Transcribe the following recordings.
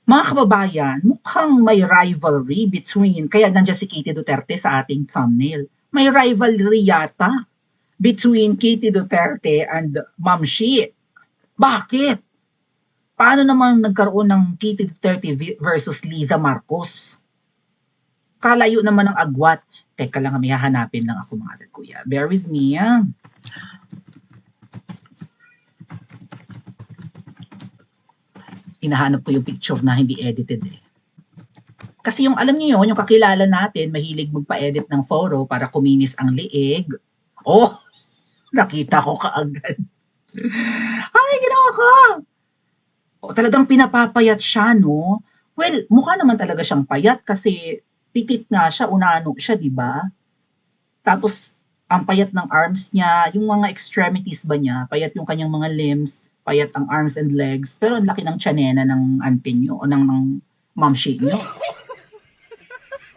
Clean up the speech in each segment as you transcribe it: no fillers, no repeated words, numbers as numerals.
Mga kababayan, mukhang may rivalry between, kaya nandiyan si Kitty Duterte sa ating thumbnail. May rivalry yata between Kitty Duterte and Ma'am Shi. Bakit? Paano naman nagkaroon ng Kitty Duterte versus Liza Marcos? Kalayo naman ng agwat. Teka lang, may hahanapin lang ako mga kuya. Bear with me. Hinahanap ko yung picture na hindi edited eh. Kasi yung alam niyo yun, yung kakilala natin, mahilig magpa-edit ng photo para kuminis ang liig. Oh, nakita ko kaagad. Ay, ginawa ko! O, talagang pinapapayat siya, no? Well, mukha naman talaga siyang payat kasi pitit nga siya, unano siya, di ba? Tapos, ang payat ng arms niya, yung mga extremities ba niya, payat yung kanyang mga limbs, payat ang arms and legs, pero ang laki ng tiyanena ng auntie niyo o ng mamshi niyo.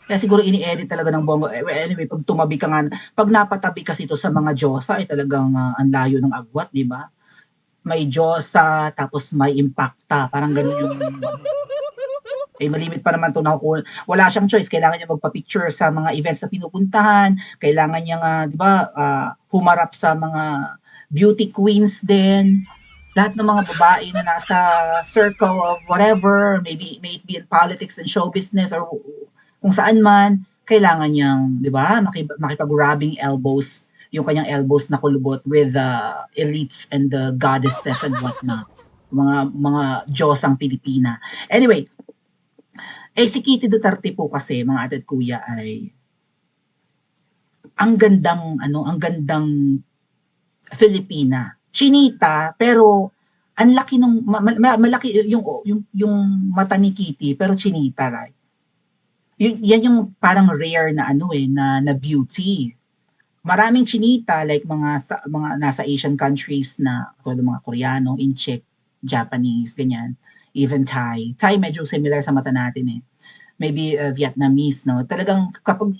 Kaya siguro ini-edit talaga ng bongo. Anyway, pag tumabi ka nga, pag napatabi kasi ito sa mga Diyosa, ay talagang ang layo ng agwat, di ba? May Diyosa, tapos may impacta. Parang ganun yung eh malimit pa naman 'to nakukuha. Wala siyang choice, kailangan niya magpa-picture sa mga events na pinupuntahan, kailangan niya nga 'di ba, humarap sa mga beauty queens din. Lahat ng mga babae na nasa circle of whatever, maybe may it be in politics and show business or kung saan man, kailangan niyang 'di ba, makipag-rubbing elbows, yung kanyang elbows na kulubot with the elites and the goddesses and whatnot. Mga Diyosang Pilipina. Anyway, eh, si Kitty Duterte po kasi mga ate at kuya ay ang gandang Filipina. Chinita pero ang laki nung malaki yung mata ni Kitty pero chinita, right? Yan yung parang rare na na beauty. Maraming chinita like mga nasa Asian countries na tulad ng mga Koreano, Incheck, Japanese, ganyan. Even Thai. Thai medyo similar sa mata natin eh. Maybe Vietnamese, no? Talagang kapag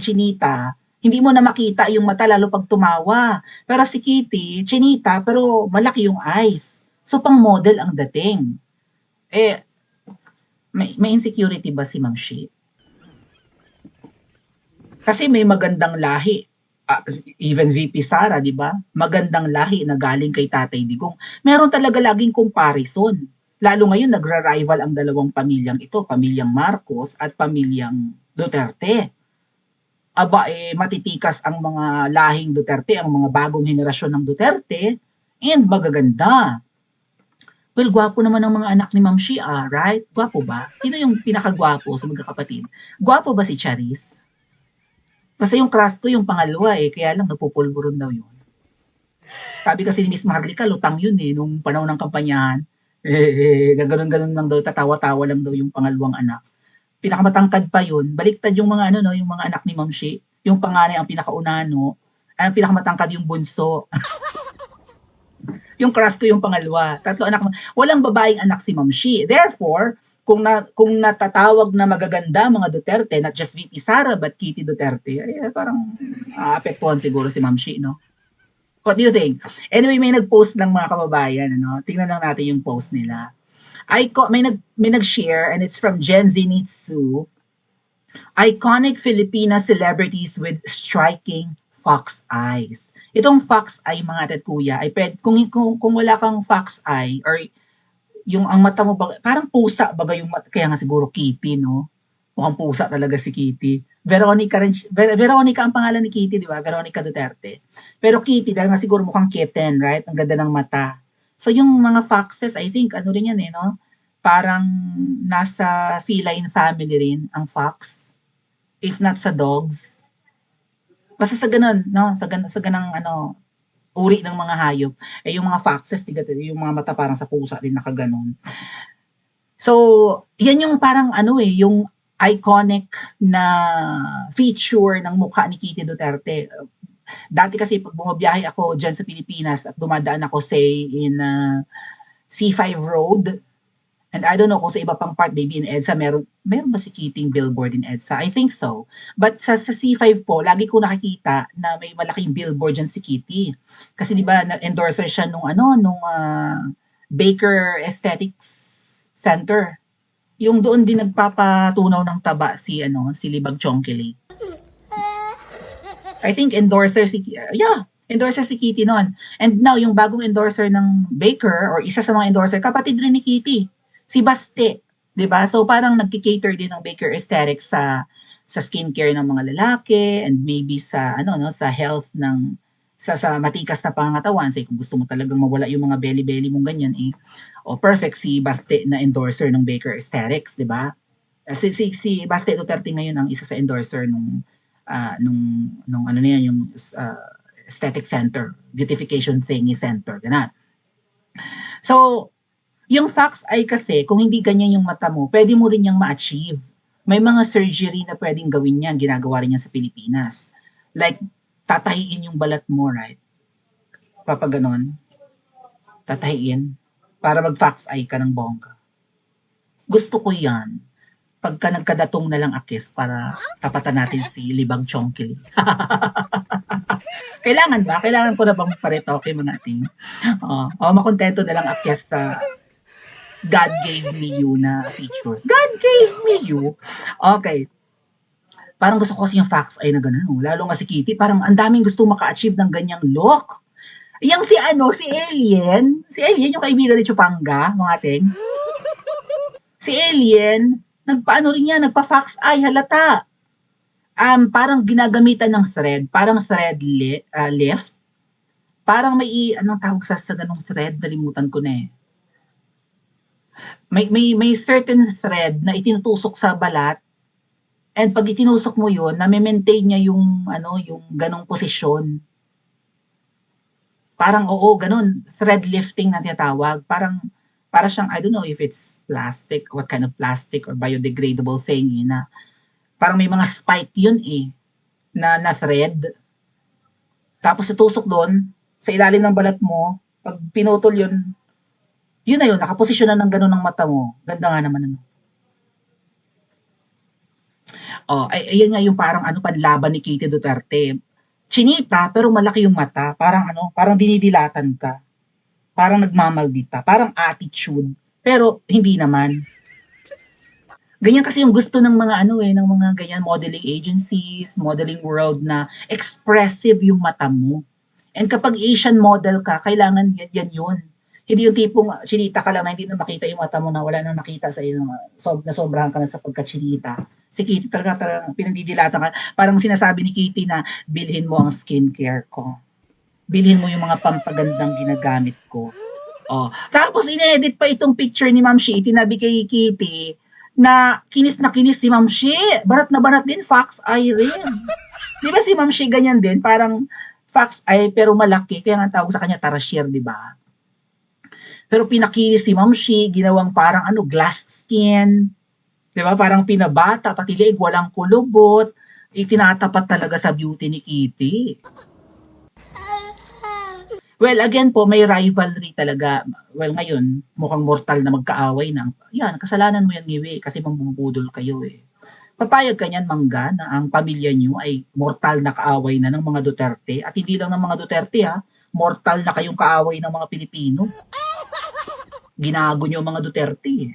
chinita, hindi mo na makita yung mata lalo pag tumawa. Pero si Kitty, chinita pero malaki yung eyes. So pang model ang dating. Eh, may insecurity ba si Ma'am Shi? Kasi may magandang lahi. Even VP Sara, di ba? Magandang lahi na galing kay Tatay Digong. Meron talaga laging comparison. Lalo ngayon, nagra-rival ang dalawang pamilyang ito, pamilyang Marcos at pamilyang Duterte. Aba, matitikas ang mga lahing Duterte, ang mga bagong henerasyon ng Duterte, and magaganda. Well, gwapo naman ang mga anak ni Ma'am Shi, right? Gwapo ba? Sino yung pinakagwapo sa magkakapatid? Gwapo ba si Charis? Basta yung crush ko yung pangalawa kaya lang napupulburon daw yun. Sabi kasi ni Miss Maharlika, lutang yun nung panahon ng kampanyahan. Gaganon-ganon lang daw, tatawa-tawa lang daw yung pangalawang anak. Pinakamatangkad pa yun, baliktad yung mga yung mga anak ni Ma'am Shi. Yung panganay ang pinakauna, ang pinakamatangkad yung bunso. Yung crush ko yung pangalawa. Tatlo anak, walang babaeng anak si Ma'am Shi. Therefore, kung natatawag na magaganda mga Duterte, not just VP Sara but Kitty Duterte, ay parang apektuhan siguro si Ma'am Shi, no? What do you think? Anyway, may nag-post lang mga kababayan, tingnan lang natin yung post nila. May nag-share and it's from Gen Zenitsu. Iconic Filipina celebrities with striking fox eyes. Itong fox eye mga ate at kuya ay kung wala kang fox eye or yung ang mata mo parang pusa baga yung mata, kaya nga siguro Kitty, no? Mukhang pusa talaga si Kitty. Veronica ang pangalan ni Kitty, di ba? Veronica Duterte. Pero Kitty, dahil nga siguro mukhang kitten, right? Ang ganda ng mata. So yung mga foxes, I think, ano rin yan no? Parang nasa feline family rin ang fox. If not sa dogs. Basta sa ganun, no? Sa ganang uri ng mga hayop. Yung mga foxes, yung mga mata parang sa pusa din nakaganon. So, yan yung parang yung iconic na feature ng mukha ni Kitty Duterte. Dati kasi pag bumabiyahe ako dyan sa Pilipinas at dumadaan ako say in C5 Road, and I don't know kung sa iba pang part, maybe in EDSA, meron ba si Kitty billboard in EDSA? I think so. But sa C5 po, lagi ko nakikita na may malaking billboard dyan si Kitty. Kasi di ba, na-endorser siya nung Baker Aesthetics Center. Yung doon din nagpapatunaw ng taba si ano, si Libag Chongkili. I think endorser si endorser si Kitty noon. And now yung bagong endorser ng Baker or isa sa mga endorser, kapatid rin ni Kitty, si Baste, 'di ba? So parang nagki-cater din ng Baker Aesthetics sa skincare ng mga lalaki and maybe sa ano no, sa health ng sa matikas na pangangatawan. Say kung gusto mo talagang mawala yung mga belly-belly mong ganyan eh. O perfect si Baste na endorser ng Baker Aesthetics, 'di ba? Si Baste Duterte ngayon ang isa sa endorser nung ano na yan, yung aesthetic center, beautification thingy center, ganun. So, yung facts ay kasi, kung hindi ganyan yung mata mo, pwede mo rin yung ma-achieve. May mga surgery na pwedeng gawin yan, ginagawa rin yan sa Pilipinas. Like, tatahiin yung balat mo, right? Papaganon, tatahiin, para mag-fax eye ka ng bongga. Gusto ko yan. Pagka nagkadatong na lang akis para tapatan natin si Libang Chongkili. Kailangan ba? Kailangan ko na bang paretoke mga ating? Makontento na lang akyas sa God gave me you na features. God gave me you. Okay. Parang gusto ko kasi yung facts ay na ganun. Lalo nga si Kitty, parang ang daming gusto maka-achieve ng ganyang look. Yang si Alien, yung kaibigan ni Chupanga, mga ating. Si Alien, nagpaano rin yan, nagpa-fax eye, halata. Parang ginagamitan ng thread, parang thread lift. Parang anong tawag sa ganong thread, nalimutan ko na eh. May certain thread na itinutusok sa balat, and pag itinusok mo yun, na-maintain niya yung ganong posisyon. Parang ganun, thread lifting na tinatawag. Para siyang, I don't know if it's plastic, what kind of plastic or biodegradable thing, na parang may mga spike yun na thread. Tapos itusok doon, sa ilalim ng balat mo, pag pinutol yun na yun, nakaposisyon na ng ganun ng mata mo. Ganda nga naman ano. Ayan nga yung parang panlaban ni Kitty Duterte. Chinita, pero malaki yung mata. Parang dinidilatan ka. Parang nagmamaldita. Parang attitude. Pero hindi naman. Ganyan kasi yung gusto ng mga ng mga ganyan modeling agencies, modeling world na expressive yung mata mo. And kapag Asian model ka, kailangan yan yun. Hindi yung tipong chinita ka lang na hindi na makita yung mata mo na wala nang nakita sa iyo, na sobrahan ka na sa pagka-chinita. Si Kitty talaga pinandidilatan ka. Parang sinasabi ni Kitty na bilhin mo ang skincare ko. Bilhin mo yung mga pampagandang ginagamit ko. Tapos in-edit pa itong picture ni Ma'am Shi, itinabi kay Kitty na kinis si Ma'am Shi. Barat na barat din, fox eye rin. Di ba si Ma'am Shi ganyan din? Parang fox eye pero malaki. Kaya nga tawag sa kanya tarasier, di ba? Pero pinakinis si Ma'am Shi, ginawang parang glass skin. Di ba? Parang pinabata, pati liig, walang kulubot. Itinatapat talaga sa beauty ni Kitty. Well, again po, may rivalry talaga. Well, ngayon, mukhang mortal na magkaaway na. Yan, kasalanan mo yan, Ngiwi, kasi mambubudol kayo eh. Papayag ka niyan, Mangga, na ang pamilya niyo ay mortal na kaaway na ng mga Duterte. At hindi lang ng mga Duterte mortal na kayong kaaway ng mga Pilipino. Ginago niyo mga Duterte eh.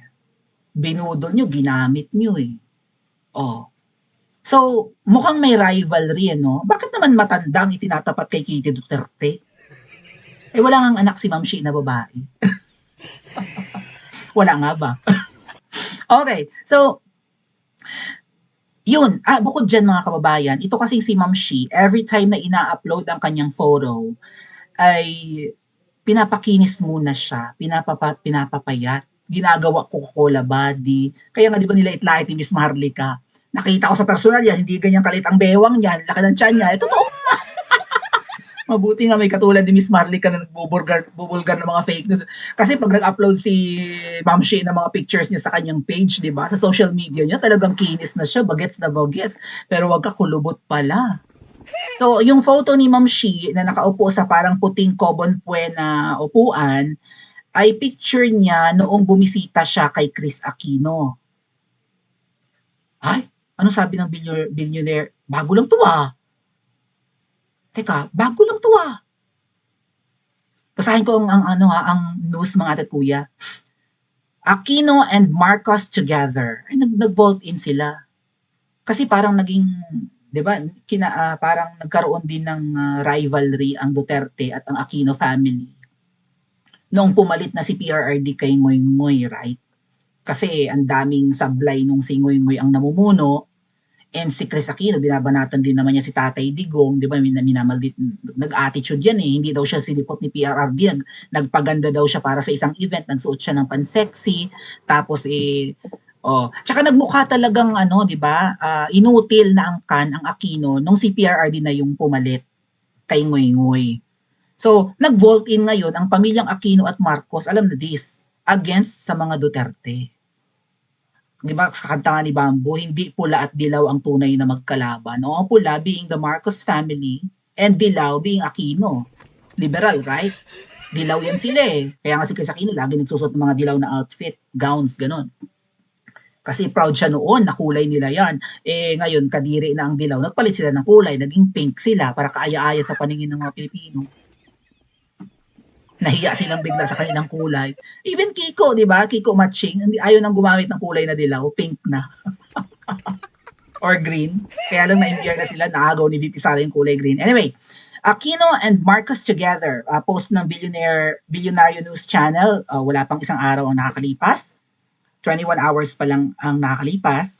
Binudol niyo, ginamit niyo eh. So, mukhang may rivalry, Bakit naman matandang itinatapat kay Kitty Duterte? Wala ngang anak si Ma'am Shi na babae. Wala nga ba? Okay, so, yun. Bukod dyan mga kababayan, ito kasi si Ma'am Shi, every time na ina-upload ang kanyang photo, ay pinapakinis muna siya, pinapapayat, ginagawa Coca-Cola body. Kaya nga di ba nila itlahit ni Miss Maharlika? Nakita ko sa personal yan, hindi ganyan kalit ang bewang niyan, laki ng tiyan niya. Totoo nga. Mabuti nga may katulad ni Miss Maharlika na nagbubulgar ng mga fake news. Kasi pag nag-upload si Ma'am Shi ng mga pictures niya sa kanyang page, di ba? Sa social media niya, talagang kinis na siya, bagets na bagets. Pero wag ka kulubot pala. So, yung photo ni Ma'am Shi na nakaupo sa parang puting Cobonpue na upuan, ay picture niya noong bumisita siya kay Chris Aquino. Ay, ano sabi ng billionaire? Bago lang to Teka, bago lang to Basahin ko ang news mga ate at kuya. Aquino and Marcos together. Ay, nag-vote in sila. Kasi parang naging, 'di ba, parang nagkaroon din ng rivalry ang Duterte at ang Aquino family noong pumalit na si PRRD kay Ngoy-Ngoy, right? Kasi ang daming sablay nung si Ngoy-Ngoy ang namumuno, and si Chris Aquino, binabanatan din naman niya si Tatay Digong, di ba, minamaldit, nag-attitude yan eh, hindi daw siya sinipot ni PRRD, nagpaganda daw siya para sa isang event, nagsuot siya ng pansexy, tapos tsaka nagmukha talagang ano, di ba, inutil na ang Aquino nung si PRRD na yung pumalit kay Ngoy-Ngoy. So, nag-vote in ngayon ang pamilyang Aquino at Marcos, alam na this, against sa mga Duterte. Di ba, sa kanta nga ni Bambo, hindi pula at dilaw ang tunay na magkalaban. O ang pula being the Marcos family and dilaw being Aquino. Liberal, right? Dilaw yan sila eh. Kaya nga si Chris Aquino lagi nagsusot ng mga dilaw na outfit, gowns, ganon. Kasi proud siya noon na kulay nila yan. Eh ngayon, kadiri na ang dilaw. Nagpalit sila ng kulay, naging pink sila para kaaya-aya sa paningin ng mga Pilipino. Nahiya silang bigla sa kanilang kulay. Even Kiko, di ba? Kiko matching, ayaw nang gumamit ng kulay na dilaw, pink na. Or green. Kaya lang na-imbyer na sila, naagaw ni VP Sara yung kulay green. Anyway, Aquino and Marcos together, post ng Billionaire News Channel, wala pang isang araw ang nakakalipas. 21 hours pa lang ang nakakalipas.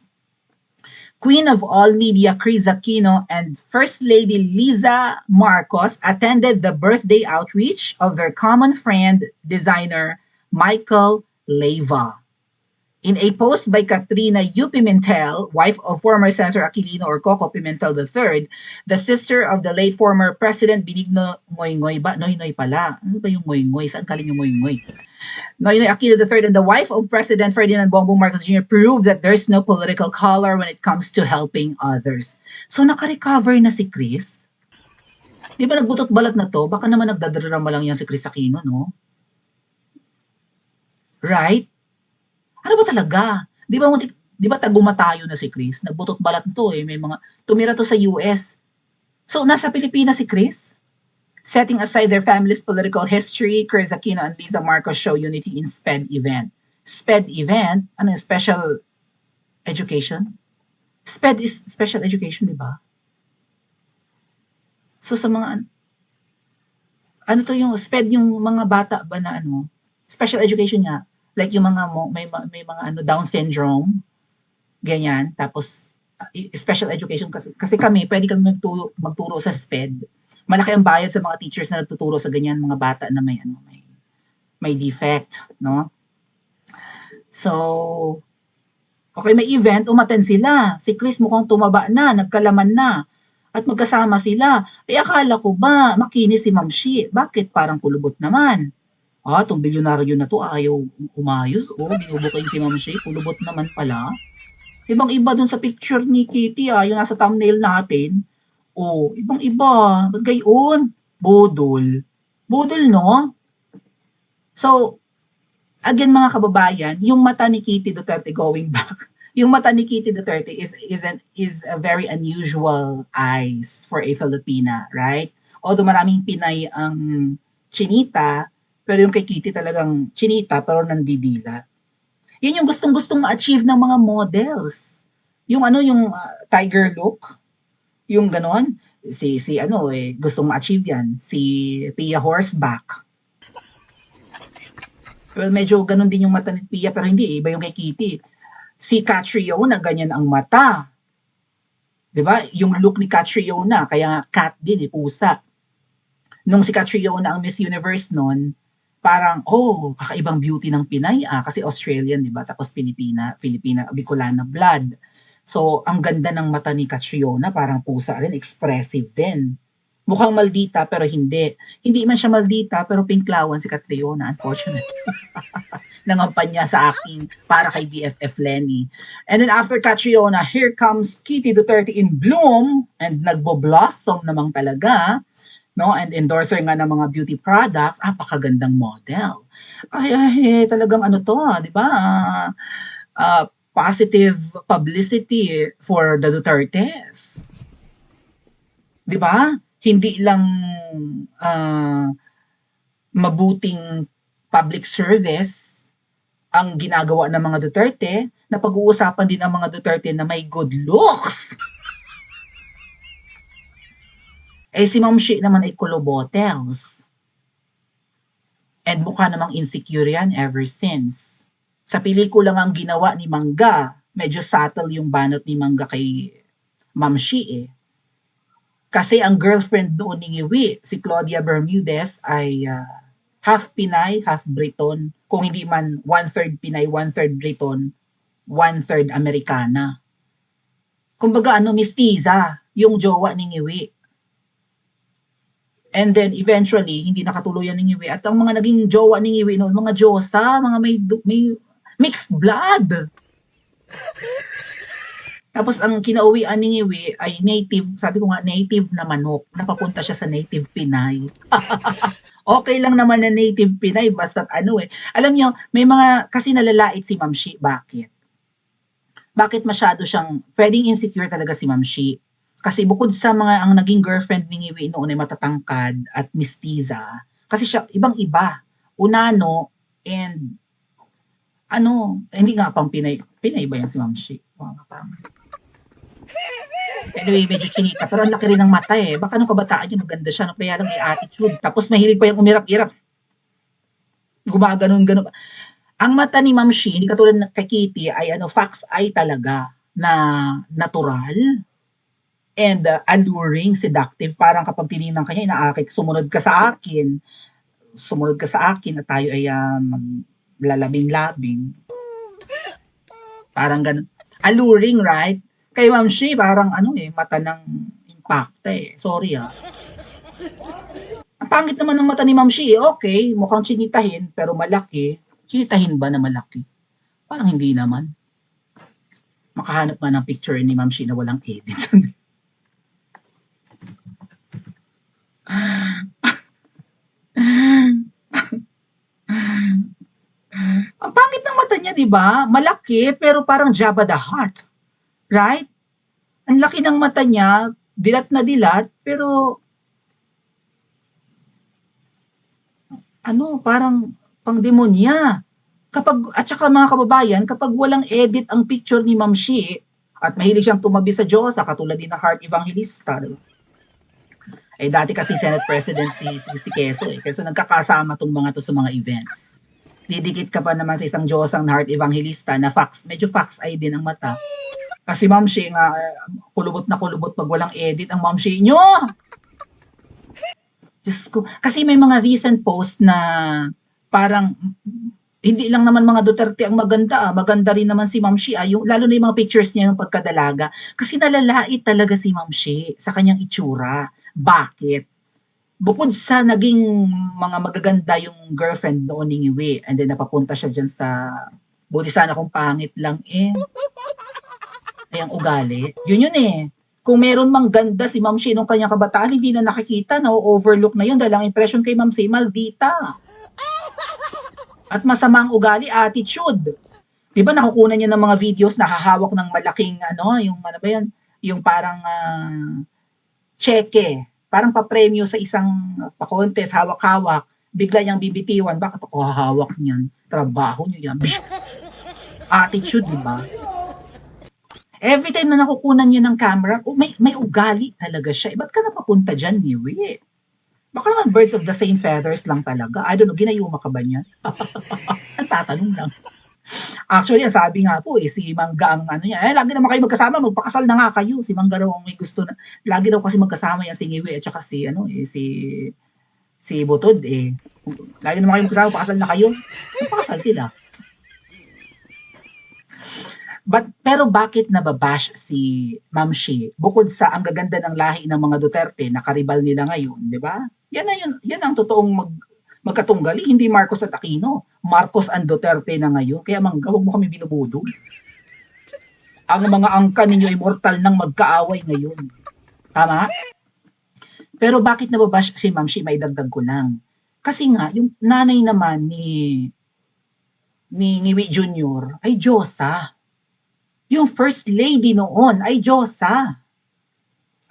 Queen of all media Chris Aquino and First Lady Liza Marcos attended the birthday outreach of their common friend, designer Michael Leyva. In a post by Katrina U. Pimentel, wife of former Senator Aquilino or Coco Pimentel III, the sister of the late former President Benigno Ngoy-Ngoy, Noy-Noy pala. Ano ba yung Ngoy-Ngoy? Saan galing yung Ngoy-Ngoy? Noynoy Aquino III and the wife of President Ferdinand Bongbong Marcos Jr. proved that there's no political color when it comes to helping others. So naka-recover na si Chris? Di ba nagbutot balat na to? Baka naman nagdadrama lang yan si Chris Aquino, no? Right? Ano ba talaga? Di ba tagumatayo na si Chris? Nagbutot balat to eh. May mga, tumira to sa US. So nasa Pilipinas si Chris? Setting aside their family's political history, Chris Aquino and Liza Marcos show unity in SPED event. SPED event? Ano yung special education? SPED is special education, di ba? So sa mga, ano to yung SPED, yung mga bata ba na ano, special education nga, like yung mga, may mga ano, Down syndrome, ganyan, tapos special education, kasi kami, pwede kami magturo sa SPED. Malaki ang bayad sa mga teachers na nagtuturo sa ganyan mga bata na may defect, no? So, okay, may event, umattend sila. Si Chris mukhang tumaba na, nagkalaman na. At magkasama sila. Eh, akala ko ba, makinis si Ma'am Shi? Bakit parang kulubot naman? Tong bilyonaryo na to, ayaw umayos. Binubuking si Ma'am Shi, kulubot naman pala. Ibang-iba dun sa picture ni Kitty, yung nasa thumbnail natin. Ibang-iba. Ba't gayon? Budol. Budol, no? So, again mga kababayan, yung mata ni Kitty Duterte going back, yung mata ni Kitty Duterte is a very unusual eyes for a Filipina, right? Although maraming Pinay ang chinita, pero yung kay Kitty talagang chinita pero nandidila. Yan yung gustong-gustong ma-achieve ng mga models. Yung yung tiger look, yung ganon, gustong ma-achieve yan. Si Pia Horseback. Well, medyo ganon din yung mata ni Pia, pero hindi, iba yung kay Kitty. Si Catriona, ganyan ang mata. 'Di ba? Yung look ni Catriona, kaya cat din, pusa. Nung si Catriona ang Miss Universe noon, parang, kakaibang beauty ng Pinay, kasi Australian, 'di ba? Tapos Filipina, Bicolana blood. So, ang ganda ng mata ni Catriona, parang pusa rin, expressive din. Mukhang maldita, pero hindi. Hindi man siya maldita, pero pinklawan si Catriona, unfortunately. Nangampanya sa aking para kay BFF Lenny. And then after Catriona, here comes Kitty Duterte in bloom, and nagbo-blossom namang talaga, no? And endorser nga ng mga beauty products, apakagandang model. Ay, talagang ano to, di ba? Positive publicity for the Dutertes. 'Di ba? Hindi lang mabuting public service ang ginagawa ng mga Duterte, na pag-uusapan din ang mga Duterte na may good looks. Eh si Ma'am Shi naman ay kulobotels. And mukha namang insecure yan ever since. Sa pelikula ang ginawa ni Mangga, medyo subtle yung banat ni Mangga kay Ma'am Shi eh. Kasi ang girlfriend doon ni Ngiwi, si Claudia Bermudez, ay half Pinay, half Briton. Kung hindi man one-third Pinay, one-third Briton, one-third Amerikana. Kumbaga mistiza yung jowa ni Ngiwi. And then eventually, hindi nakatuluyan ni Ngiwi. At ang mga naging jowa ni Ngiwi noon, mga Diyosa, mga may mixed blood. Tapos ang kinauwian ni Ngiwi ay native, sabi ko nga, native na manok. Napapunta siya sa native Pinay. Okay lang naman na native Pinay, basta Alam nyo, may mga, kasi nalalait si Ma'am Shi. Bakit? Bakit masyado siyang, pwedeng insecure talaga si Ma'am Shi. Kasi bukod sa ang naging girlfriend ni Ngiwi noon ay matatangkad at mistiza, kasi siya, ibang-iba. Unano, and, hindi nga pang Pinay. Pinay ba yan si Ma'am Shi? Anyway, medyo chinita. Pero ang laki rin ng mata eh. Baka nung kabataan niya, maganda siya. Kaya lang may attitude. Tapos mahilig pa yung umirap-irap. Gumaganon-ganon. Ang mata ni Ma'am Shi, hindi katulad ng kay Kitty, ay fox eye talaga na natural and alluring, seductive. Parang kapag tinignan ka niya, inaakit, sumunod ka sa akin at tayo ay lalabing-labing. Parang ganun. Alluring, right? Kay Ma'am Shi, parang mata ng impacta eh. Sorry Ang pangit naman ng mata ni Ma'am Shi, okay, mukhang chinitahin, pero malaki. Chinitahin ba na malaki? Parang hindi naman. Makahanap nga ng picture ni Ma'am Shi na walang edit. Ang pangit ng mata niya, di ba? Malaki, pero parang Jabba the Hutt. Right? Ang laki ng mata niya, dilat na dilat, pero parang pangdemonya. At saka mga kababayan, kapag walang edit ang picture ni Ma'am Shi, at mahilig siyang tumabi sa Diyosa, katulad din ng Heart Evangelista, diba? Eh dati kasi Senate President si Quezon eh. Kasi nagkakasama tong mga to sa mga events. Didikit ka pa naman sa isang Diyosang Heart Evangelista na medyo fox eye din ang mata. Kasi Ma'am Shi nga, kulubot na kulubot pag walang edit ang Ma'am Shi nyo. Diyos ko. Kasi may mga recent post na parang, hindi lang naman mga Duterte ang maganda. Maganda rin naman si Ma'am Shi. Lalo na yung mga pictures niya ng pagkadalaga. Kasi nalalait talaga si Ma'am Shi sa kanyang itsura. Bakit? Bukod sa naging mga magaganda yung girlfriend noon ni Ngiwi, and then napapunta siya dyan sa, buti sana kung pangit lang ay ang ugali. Yun eh. Kung meron mang ganda si Ma'am Shi nung kanyang kabataan, hindi na nakikita, na-overlook na yun dahil ang impression kay Ma'am Shi, maldita. At masamang ugali, attitude. Diba nakukunan niya ng mga videos na hahawak ng malaking, yung parang cheque. Parang papremyo sa isang pa-contest, hawak-hawak, bigla niyang bibitiwan. Bakit ako hahawak niyan? Trabaho niyo yan. Attitude, diba? Every time na nakukunan niya ng camera, may ugali talaga siya. Ba't ka napapunta dyan, Ngiwi? Baka naman birds of the same feathers lang talaga. I don't know, ginayuma ka ba niya? Nagtatanong lang. Actually, sabi nga po, si Mangga ang niya, lagi naman kayo magkasama, magpakasal na nga kayo. Si Mangga raw ang may gusto na. Lagi raw kasi magkasama yan si Ngiwi at saka si Butod Lagi naman kayo magkasama, pakasal na kayo. Magpakasal sila. Pero bakit nababash si Ma'am Shi? Bukod sa ang gaganda ng lahi ng mga Duterte na karibal nila ngayon, di ba? Yan ang totoong magkatunggali, hindi Marcos at Aquino. Marcos and Duterte na ngayon. Kaya Mangga, huwag mo kami binubudol. Ang mga angka ninyo ay mortal nang magkaaway ngayon. Tama? Pero bakit nababash si Ma'am Shi? May dagdag ko lang. Kasi nga, yung nanay naman ni Ngiwi Jr. ay Diyosa. Yung first lady noon ay Diyosa.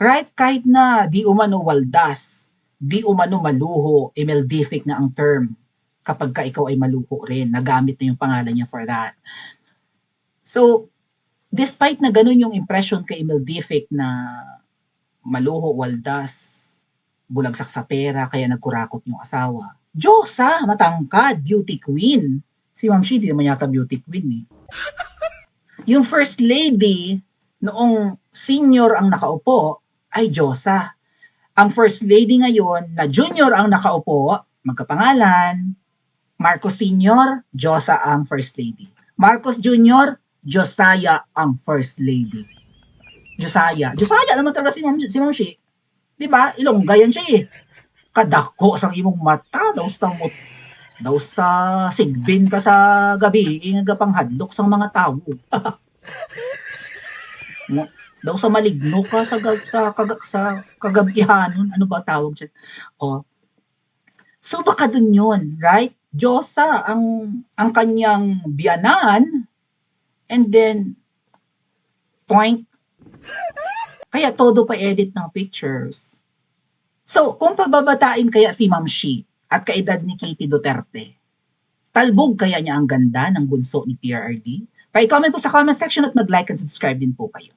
Right? Kahit na di umano waldas, di umano maluho, emeldific na ang term. kapag ka ikaw ay maluho rin. Nagamit na yung pangalan niya for that. So, despite na ganun yung impression kay Emil Dific na maluho, waldas, bulagsak sa pera, kaya nagkurakot yung asawa. Diyosa, matangkad, beauty queen. Si Ma'am Shi, di naman yata beauty queen eh. Yung first lady, noong senior ang nakaupo, ay Diyosa. Ang first lady ngayon, na junior ang nakaupo, magkapangalan, Marcos Senior, Diyosa ang first lady. Marcos Junior, Josiah ang first lady. Josiah naman talaga si Ma'am Shi. Di ba? Ilongga yan siya eh. Kadako sa imong mata, daw sa sigbin ka sa gabi, nga panghadlok sa mga tao. Daw sa maligno ka sa kagabihanon, ano ba tawag dyan? Oh. So baka dun yun, right? Diyosa ang kanyang biyanan, and then point. Kaya todo pa edit ng pictures. So, kung pababatain kaya si Ma'am Shi at kaedad ni Katie Duterte, talbog kaya niya ang ganda ng bunso ni PRRD? Pa-comment po sa comment section at mag-like and subscribe din po kayo.